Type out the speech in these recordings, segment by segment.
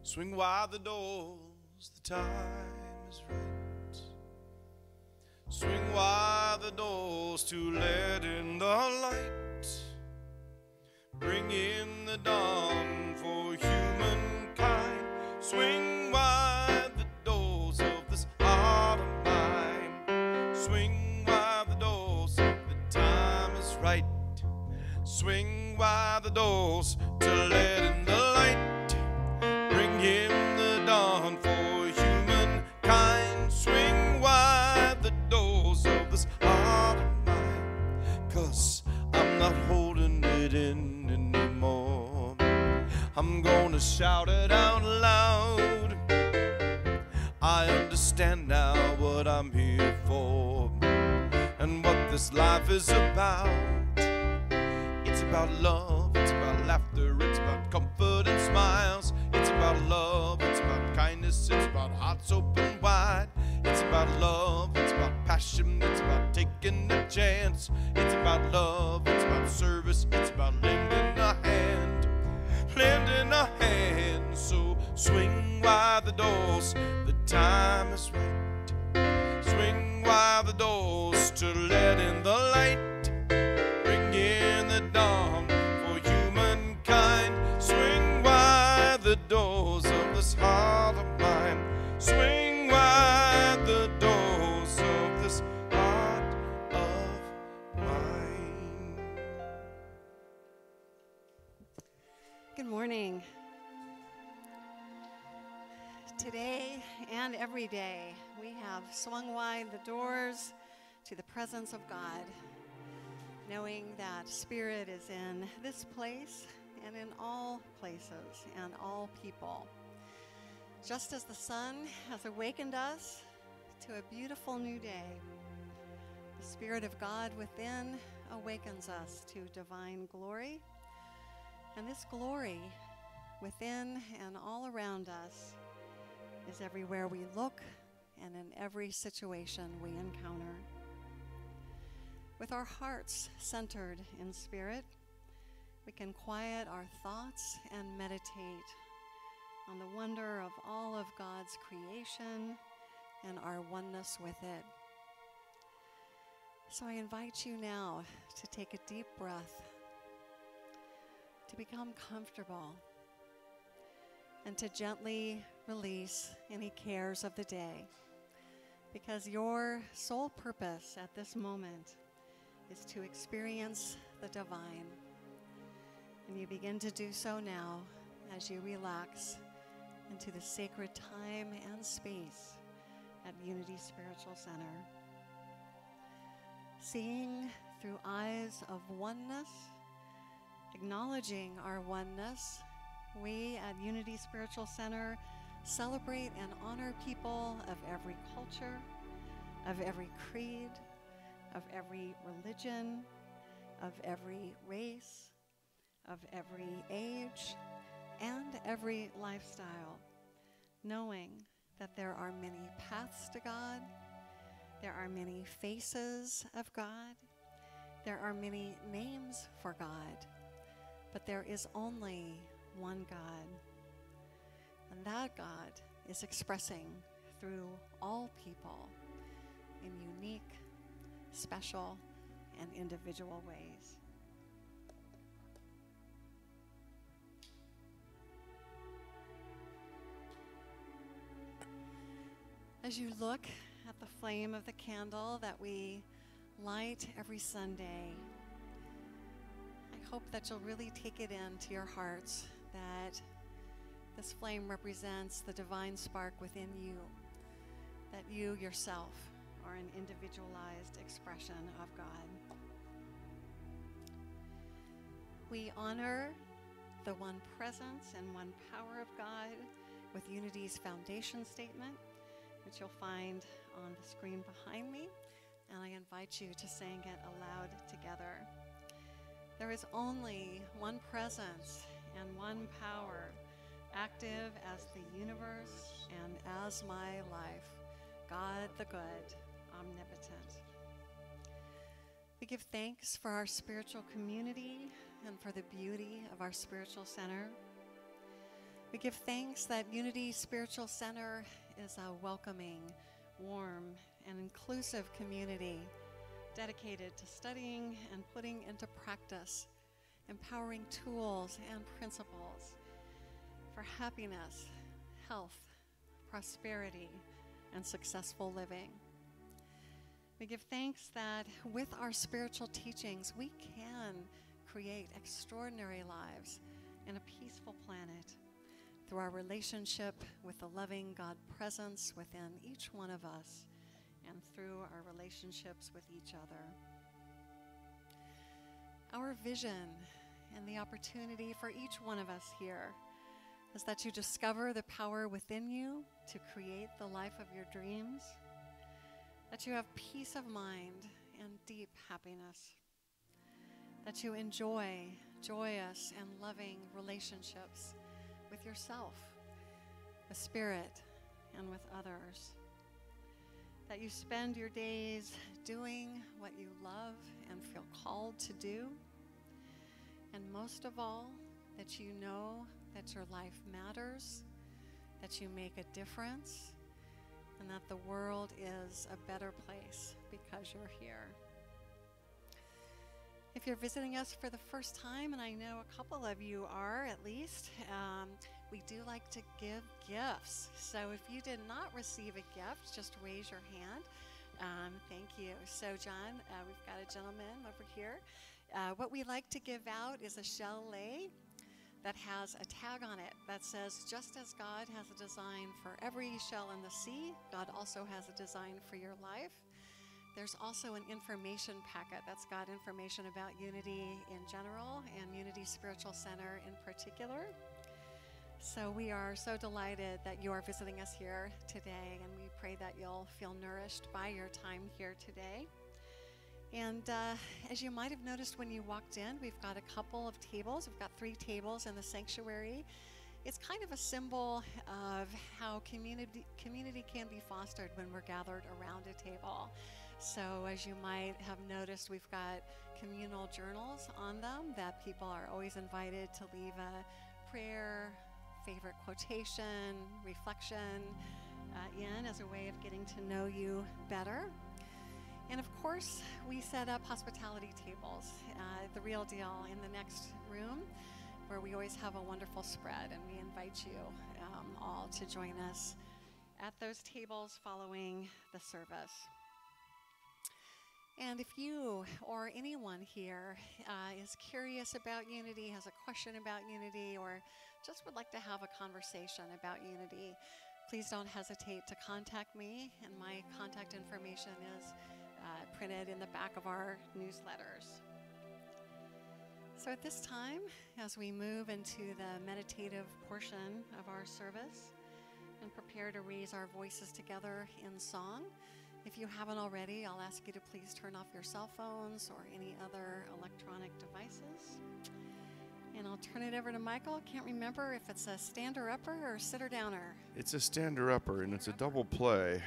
Swing wide the doors, the time is right. Swing wide the doors to let in the light. Bring in the dawn for humankind. Swing wide the doors of this heart of mine. Swing wide the doors, the time is right. Swing wide the doors to let in the light. Bring in the dawn for humankind. Swing wide the doors of this heart of mine. 'Cause I'm not holding it in anymore. I'm gonna shout it out loud. I understand now what I'm here for and what this life is about. It's about love, it's about laughter, it's about comfort and smiles. It's about love, it's about kindness, it's about hearts open wide. It's about love, it's about passion, it's about taking a chance. It's about love, it's about service, it's about lending a hand. Lending a hand, so swing wide the doors, the time is right. Swing wide the doors to let in the light. Bring in the dawn for humankind. Swing wide the doors of this heart of mine. Swing wide the doors of this heart of mine. Good morning. Today and every day, we have swung wide the doors to the presence of God, knowing that Spirit is in this place and in all places and all people. Just as the sun has awakened us to a beautiful new day, the Spirit of God within awakens us to divine glory. And this glory within and all around us is everywhere we look and in every situation we encounter. With our hearts centered in Spirit, we can quiet our thoughts and meditate on the wonder of all of God's creation and our oneness with it. So I invite you now to take a deep breath, to become comfortable, and to gently release any cares of the day because your sole purpose at this moment is to experience the divine. And you begin to do so now as you relax into the sacred time and space at Unity Spiritual Center. Seeing through eyes of oneness, acknowledging our oneness, we at Unity Spiritual Center celebrate and honor people of every culture, of every creed, of every religion, of every race, of every age, and every lifestyle, knowing that there are many paths to God, there are many faces of God, there are many names for God, but there is only one God. And that God is expressing through all people in unique, special, and individual ways. As you look at the flame of the candle that we light every Sunday, I hope that you'll really take it into your hearts that this flame represents the divine spark within you, that you yourself are an individualized expression of God. We honor the one presence and one power of God with Unity's foundation statement, which you'll find on the screen behind me, and I invite you to sing it aloud together. There is only one presence and one power, active as the universe and as my life, God the good, omnipotent. We give thanks for our spiritual community and for the beauty of our spiritual center. We give thanks that Unity Spiritual Center is a welcoming, warm, and inclusive community dedicated to studying and putting into practice empowering tools and principles for happiness, health, prosperity, and successful living. We give thanks that with our spiritual teachings, we can create extraordinary lives in a peaceful planet through our relationship with the loving God presence within each one of us and through our relationships with each other. Our vision and the opportunity for each one of us here is that you discover the power within you to create the life of your dreams, that you have peace of mind and deep happiness, that you enjoy joyous and loving relationships with yourself, with spirit, and with others, that you spend your days doing what you love and feel called to do, and most of all, that you know that your life matters, that you make a difference, and that the world is a better place because you're here. If you're visiting us for the first time, and I know a couple of you are at least, we do like to give gifts. So if you did not receive a gift, just raise your hand. Thank you. So John, we've got a gentleman over here. What we like to give out is a shell lei that has a tag on it that says, just as God has a design for every shell in the sea, God also has a design for your life. There's also an information packet that's got information about Unity in general and Unity Spiritual Center in particular. So we are so delighted that you are visiting us here today, and we pray that you'll feel nourished by your time here today. And as you might have noticed when you walked in, we've got a couple of tables. We've got 3 tables in the sanctuary. It's kind of a symbol of how community can be fostered when we're gathered around a table. So as you might have noticed, we've got communal journals on them that people are always invited to leave a prayer, favorite quotation, reflection in as a way of getting to know you better. And of course, we set up hospitality tables, the real deal, in the next room, where we always have a wonderful spread, and we invite you all to join us at those tables following the service. And if you or anyone here is curious about unity, has a question about unity, or just would like to have a conversation about unity, please don't hesitate to contact me, and my contact information is printed in the back of our newsletters. So at this time, as we move into the meditative portion of our service and prepare to raise our voices together in song, if you haven't already, I'll ask you to please turn off your cell phones or any other electronic devices. And I'll turn it over to Michael. Can't remember if it's a stander-upper or sitter-downer. It's a stander-upper, and it's a double play.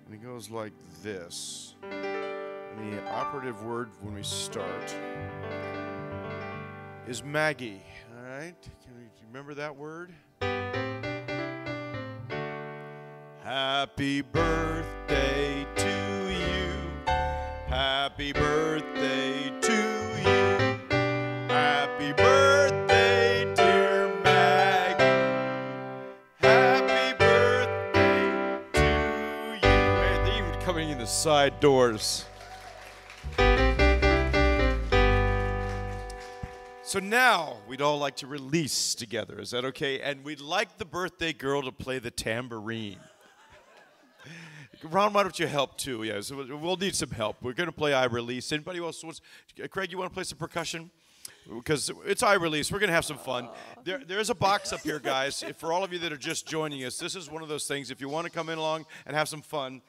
And it goes like this. And the operative word when we start is Maggie. All right? Can you remember that word? Happy birthday to you. Happy birthday to you. Happy birthday, dear Maggie. Happy birthday to you. And they're even coming in the side doors. So now we'd all like to release together. Is that okay? And we'd like the birthday girl to play the tambourine. Ron, why don't you help too? Yeah, so we'll need some help. We're going to play I Release. Anybody else wants? Craig, you want to play some percussion? Because it's I Release. We're going to have some fun. There's a box up here, guys. For all of you that are just joining us, this is one of those things. If you want to come in along and have some fun,